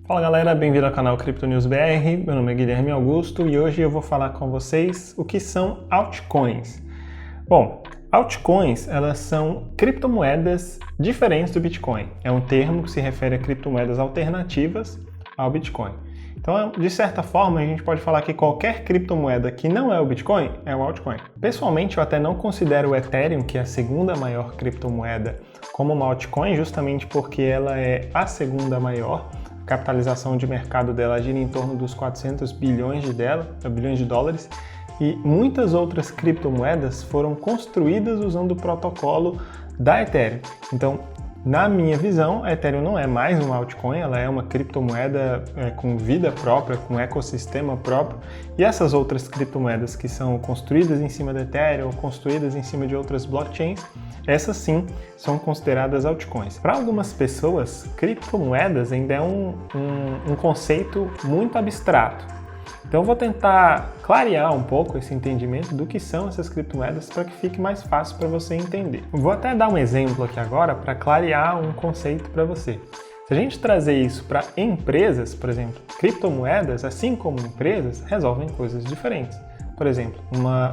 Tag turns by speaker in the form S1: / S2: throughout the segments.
S1: Fala galera, bem-vindo ao canal Crypto News BR, meu nome é Guilherme Augusto e hoje eu vou falar com vocês o que são altcoins. Bom, altcoins elas são criptomoedas diferentes do Bitcoin, é um termo que se refere a criptomoedas alternativas ao Bitcoin. Então, de certa forma, a gente pode falar que qualquer criptomoeda que não é o Bitcoin é um altcoin. Pessoalmente, eu até não considero o Ethereum, que é a segunda maior criptomoeda, como uma altcoin, justamente porque ela é a segunda maior. A capitalização de mercado dela gira em torno dos 400 bilhões de dólares, e muitas outras criptomoedas foram construídas usando o protocolo da Ethereum. Então, na minha visão, a Ethereum não é mais uma altcoin, ela é uma criptomoeda com vida própria, com ecossistema próprio, e essas outras criptomoedas que são construídas em cima da Ethereum, construídas em cima de outras blockchains, essas sim são consideradas altcoins. Para algumas pessoas, criptomoedas ainda é um conceito muito abstrato. Então eu vou tentar clarear um pouco esse entendimento do que são essas criptomoedas para que fique mais fácil para você entender. Eu vou até dar um exemplo aqui agora para clarear um conceito para você. Se a gente trazer isso para empresas, por exemplo, criptomoedas, assim como empresas, resolvem coisas diferentes. Por exemplo,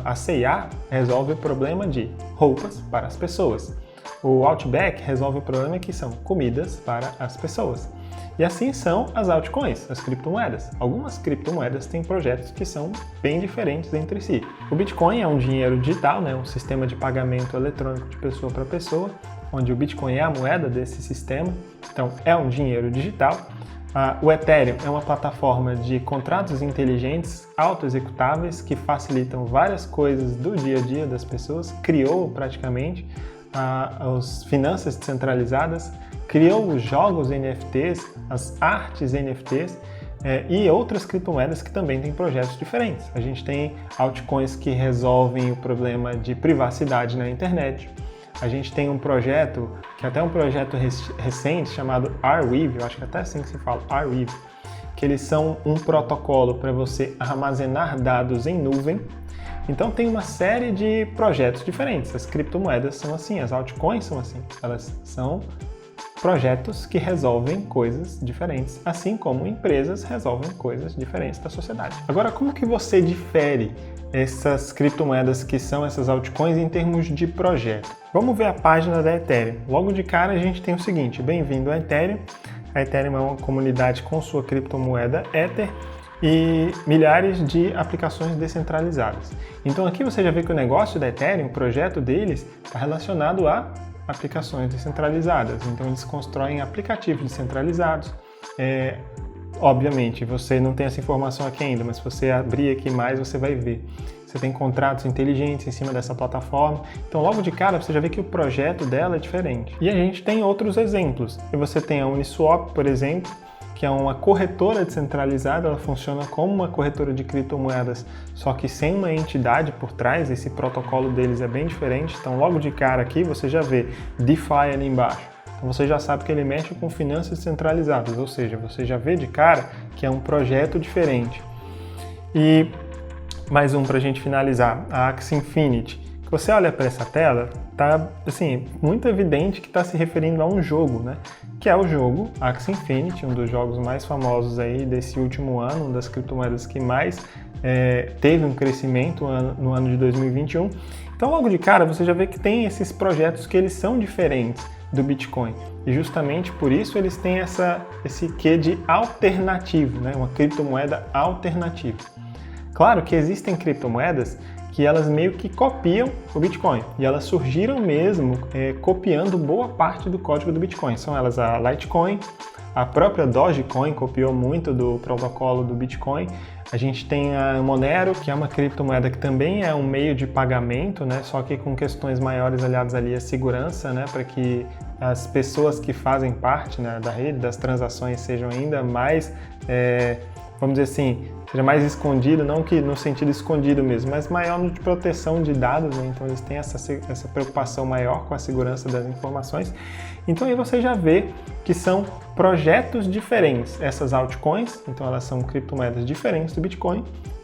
S1: a C&A resolve o problema de roupas para as pessoas. O Outback resolve o problema que são comidas para as pessoas. E assim são as altcoins, as criptomoedas. Algumas criptomoedas têm projetos que são bem diferentes entre si. O Bitcoin é um dinheiro digital, um sistema de pagamento eletrônico de pessoa para pessoa, onde o Bitcoin é a moeda desse sistema, então é um dinheiro digital. O Ethereum é uma plataforma de contratos inteligentes, auto-executáveis, que facilitam várias coisas do dia a dia das pessoas, criou praticamente as finanças descentralizadas, criou os jogos NFTs, as artes NFTs e outras criptomoedas que também têm projetos diferentes. A gente tem altcoins que resolvem o problema de privacidade na internet. A gente tem um projeto, que é até um projeto recente, chamado Arweave, eu acho que até assim que se fala, Arweave, que eles são um protocolo para você armazenar dados em nuvem. Então tem uma série de projetos diferentes. As criptomoedas são assim, as altcoins são assim. Elas são projetos que resolvem coisas diferentes, assim como empresas resolvem coisas diferentes da sociedade. Agora, como que você difere essas criptomoedas que são essas altcoins em termos de projeto? Vamos ver a página da Ethereum. Logo de cara a gente tem o seguinte: bem-vindo à Ethereum. A Ethereum é uma comunidade com sua criptomoeda Ether e milhares de aplicações descentralizadas. Então aqui você já vê que o negócio da Ethereum, o projeto deles, está relacionado a aplicações descentralizadas. Então eles constroem aplicativos descentralizados. Obviamente, você não tem essa informação aqui ainda, mas se você abrir aqui mais, você vai ver. Você tem contratos inteligentes em cima dessa plataforma. Então, logo de cara, você já vê que o projeto dela é diferente. E a gente tem outros exemplos. E você tem a Uniswap, por exemplo, que é uma corretora descentralizada. Ela funciona como uma corretora de criptomoedas, só que sem uma entidade por trás. Esse protocolo deles é bem diferente. Então, logo de cara aqui, você já vê DeFi ali embaixo. Então você já sabe que ele mexe com finanças centralizadas, ou seja, você já vê de cara que é um projeto diferente. E mais um para a gente finalizar, a Axie Infinity. Se você olha para essa tela, tá assim, muito evidente que está se referindo a um jogo, que é o jogo Axie Infinity, um dos jogos mais famosos aí desse último ano, uma das criptomoedas que mais teve um crescimento no ano de 2021. Então logo de cara você já vê que tem esses projetos que eles são diferentes do Bitcoin. E justamente por isso eles têm esse quê de alternativo, uma criptomoeda alternativa. Claro que existem criptomoedas que elas meio que copiam o Bitcoin. E elas surgiram mesmo copiando boa parte do código do Bitcoin. São elas a Litecoin, a própria Dogecoin copiou muito do protocolo do Bitcoin. A gente tem a Monero, que é uma criptomoeda que também é um meio de pagamento, só que com questões maiores aliadas ali à segurança, para que as pessoas que fazem parte da rede, das transações, sejam ainda mais, vamos dizer assim, seja mais escondido, não que no sentido escondido mesmo, mas maior no de proteção de dados, então eles têm essa preocupação maior com a segurança das informações. Então aí você já vê que são projetos diferentes, essas altcoins, então elas são criptomoedas diferentes do Bitcoin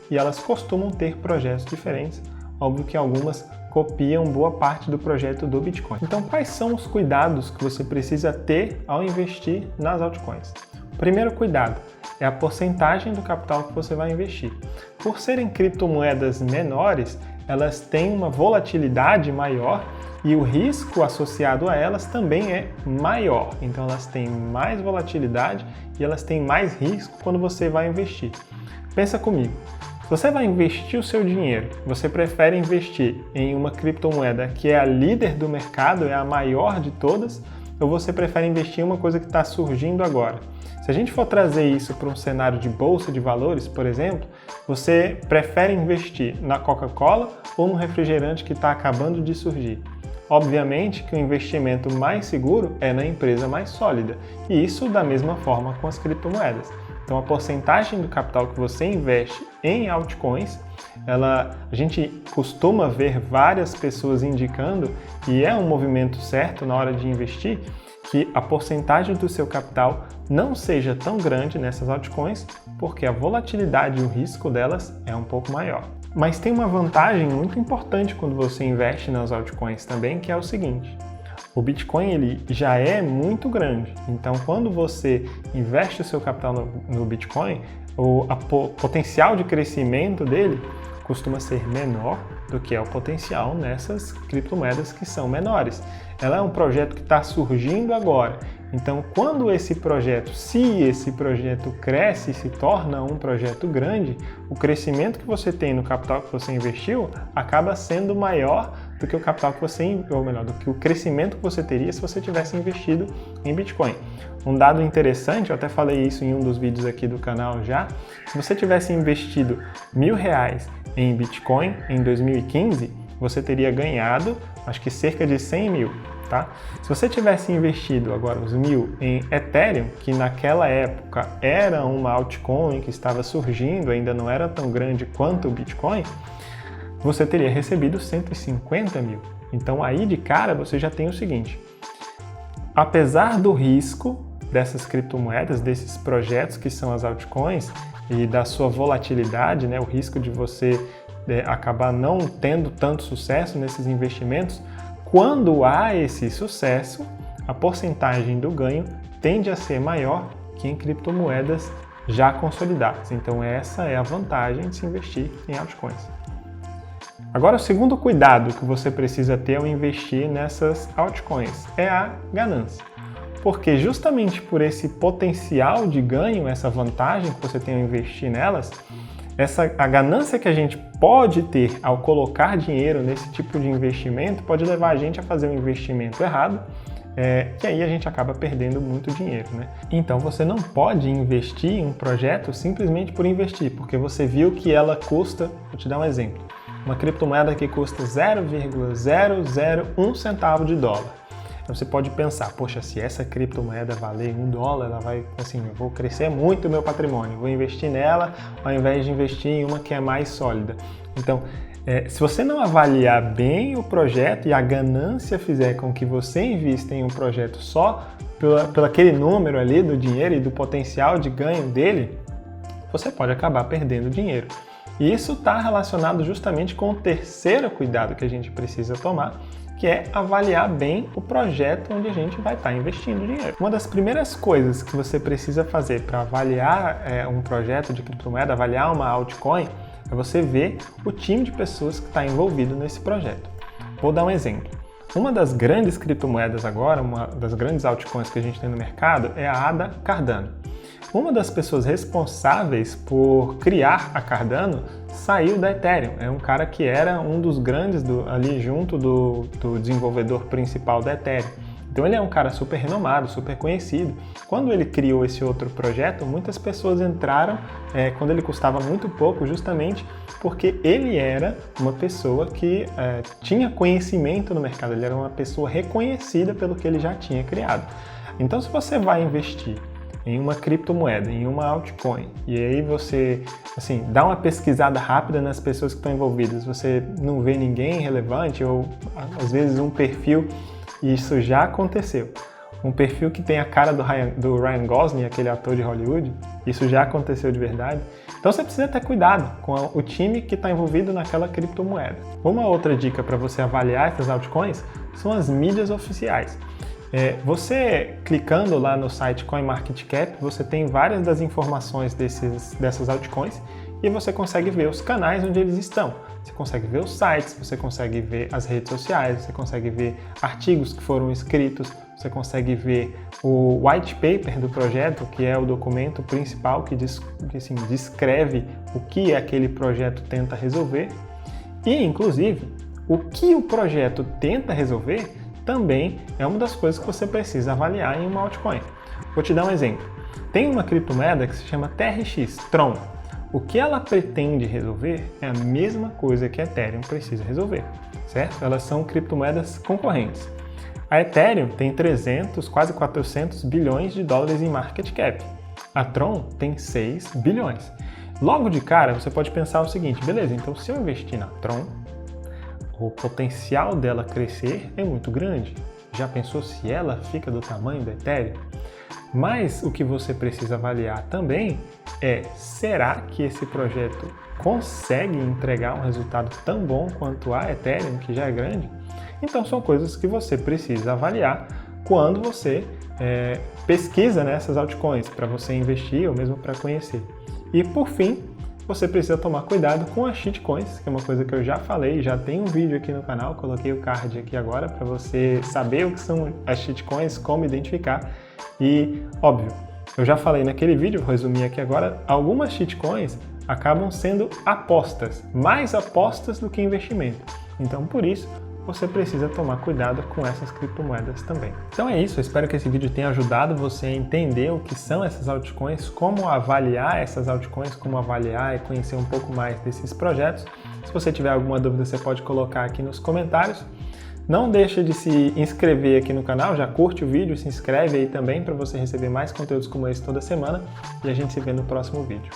S1: e elas costumam ter projetos diferentes, óbvio que algumas copiam boa parte do projeto do Bitcoin. Então quais são os cuidados que você precisa ter ao investir nas altcoins? O Primeiro cuidado é a porcentagem do capital que você vai investir. Por serem criptomoedas menores, elas têm uma volatilidade maior e o risco associado a elas também é maior. Então elas têm mais volatilidade e elas têm mais risco quando você vai investir. Pensa comigo, se você vai investir o seu dinheiro, você prefere investir em uma criptomoeda que é a líder do mercado, é a maior de todas, ou você prefere investir em uma coisa que está surgindo agora? Se a gente for trazer isso para um cenário de bolsa de valores, por exemplo, você prefere investir na Coca-Cola ou no refrigerante que está acabando de surgir? Obviamente que o investimento mais seguro é na empresa mais sólida, e isso da mesma forma com as criptomoedas. Então a porcentagem do capital que você investe em altcoins, a gente costuma ver várias pessoas indicando, e é um movimento certo na hora de investir, que a porcentagem do seu capital não seja tão grande nessas altcoins, porque a volatilidade e o risco delas é um pouco maior. Mas tem uma vantagem muito importante quando você investe nas altcoins também, que é o seguinte: o Bitcoin ele já é muito grande, então quando você investe o seu capital no Bitcoin, o potencial de crescimento dele costuma ser menor do que é o potencial nessas criptomoedas que são menores. Ela é um projeto que está surgindo agora, então quando se esse projeto cresce e se torna um projeto grande, o crescimento que você tem no capital que você investiu acaba sendo maior do que o capital que você, ou melhor, do que o crescimento que você teria se você tivesse investido em Bitcoin. Um dado interessante, eu até falei isso em um dos vídeos aqui do canal já, se você tivesse investido R$1.000 em Bitcoin em 2015, você teria ganhado, acho que cerca de 100 mil, tá? Se você tivesse investido agora os 1.000 em Ethereum, que naquela época era uma altcoin que estava surgindo, ainda não era tão grande quanto o Bitcoin, você teria recebido 150 mil. Então aí de cara você já tem o seguinte: apesar do risco dessas criptomoedas, desses projetos que são as altcoins e da sua volatilidade, né, o risco de você acabar não tendo tanto sucesso nesses investimentos, quando há esse sucesso, a porcentagem do ganho tende a ser maior que em criptomoedas já consolidadas. Então essa é a vantagem de se investir em altcoins. Agora, o segundo cuidado que você precisa ter ao investir nessas altcoins é a ganância. Porque justamente por esse potencial de ganho, essa vantagem que você tem ao investir nelas, a ganância que a gente pode ter ao colocar dinheiro nesse tipo de investimento pode levar a gente a fazer um investimento errado, que aí a gente acaba perdendo muito dinheiro, né? Então você não pode investir em um projeto simplesmente por investir, porque você viu que ela custa, vou te dar um exemplo, uma criptomoeda que custa 0,001 centavo de dólar. Então você pode pensar, poxa, se essa criptomoeda valer $1, ela vai, assim, eu vou crescer muito o meu patrimônio, vou investir nela ao invés de investir em uma que é mais sólida. Então, se você não avaliar bem o projeto e a ganância fizer com que você invista em um projeto só pelo aquele número ali do dinheiro e do potencial de ganho dele, você pode acabar perdendo dinheiro. E isso está relacionado justamente com o terceiro cuidado que a gente precisa tomar, que é avaliar bem o projeto onde a gente vai estar investindo dinheiro. Uma das primeiras coisas que você precisa fazer para avaliar um projeto de criptomoeda, avaliar uma altcoin, é você ver o time de pessoas que está envolvido nesse projeto. Vou dar um exemplo. Uma das grandes criptomoedas agora, uma das grandes altcoins que a gente tem no mercado é a ADA Cardano. Uma das pessoas responsáveis por criar a Cardano saiu da Ethereum. É um cara que era um dos grandes ali junto do desenvolvedor principal da Ethereum. Então ele é um cara super renomado, super conhecido. Quando ele criou esse outro projeto, muitas pessoas entraram quando ele custava muito pouco, justamente porque ele era uma pessoa que tinha conhecimento no mercado, ele era uma pessoa reconhecida pelo que ele já tinha criado. Então se você vai investir em uma criptomoeda, em uma altcoin, e aí você, assim, dá uma pesquisada rápida nas pessoas que estão envolvidas, você não vê ninguém relevante ou, às vezes, um perfil, e isso já aconteceu, um perfil que tem a cara do Ryan Gosling, aquele ator de Hollywood, isso já aconteceu de verdade. Então você precisa ter cuidado com o time que está envolvido naquela criptomoeda. Uma outra dica para você avaliar essas altcoins são as mídias oficiais. Você clicando lá no site CoinMarketCap, você tem várias das informações dessas altcoins e você consegue ver os canais onde eles estão. Você consegue ver os sites, você consegue ver as redes sociais, você consegue ver artigos que foram escritos, você consegue ver o white paper do projeto, que é o documento principal que descreve o que aquele projeto tenta resolver. E, inclusive, o que o projeto tenta resolver também é uma das coisas que você precisa avaliar em uma altcoin. Vou te dar um exemplo. Tem uma criptomoeda que se chama TRX, Tron. O que ela pretende resolver é a mesma coisa que a Ethereum precisa resolver, certo? Elas são criptomoedas concorrentes. A Ethereum tem 300, quase 400 bilhões de dólares em market cap. A Tron tem 6 bilhões. Logo de cara, você pode pensar o seguinte, beleza, então se eu investir na Tron, o potencial dela crescer é muito grande. Já pensou se ela fica do tamanho da Ethereum? Mas o que você precisa avaliar também é, será que esse projeto consegue entregar um resultado tão bom quanto a Ethereum, que já é grande? Então são coisas que você precisa avaliar quando você pesquisa nessas altcoins, para você investir ou mesmo para conhecer. E por fim, você precisa tomar cuidado com as shitcoins, que é uma coisa que eu já falei, já tem um vídeo aqui no canal, coloquei o card aqui agora para você saber o que são as shitcoins, como identificar. E, óbvio, eu já falei naquele vídeo, vou resumir aqui agora, algumas shitcoins acabam sendo apostas, mais apostas do que investimento. Então, por isso, você precisa tomar cuidado com essas criptomoedas também. Então é isso, eu espero que esse vídeo tenha ajudado você a entender o que são essas altcoins, como avaliar essas altcoins, como avaliar e conhecer um pouco mais desses projetos. Se você tiver alguma dúvida, você pode colocar aqui nos comentários. Não deixa de se inscrever aqui no canal, já curte o vídeo, se inscreve aí também para você receber mais conteúdos como esse toda semana e a gente se vê no próximo vídeo.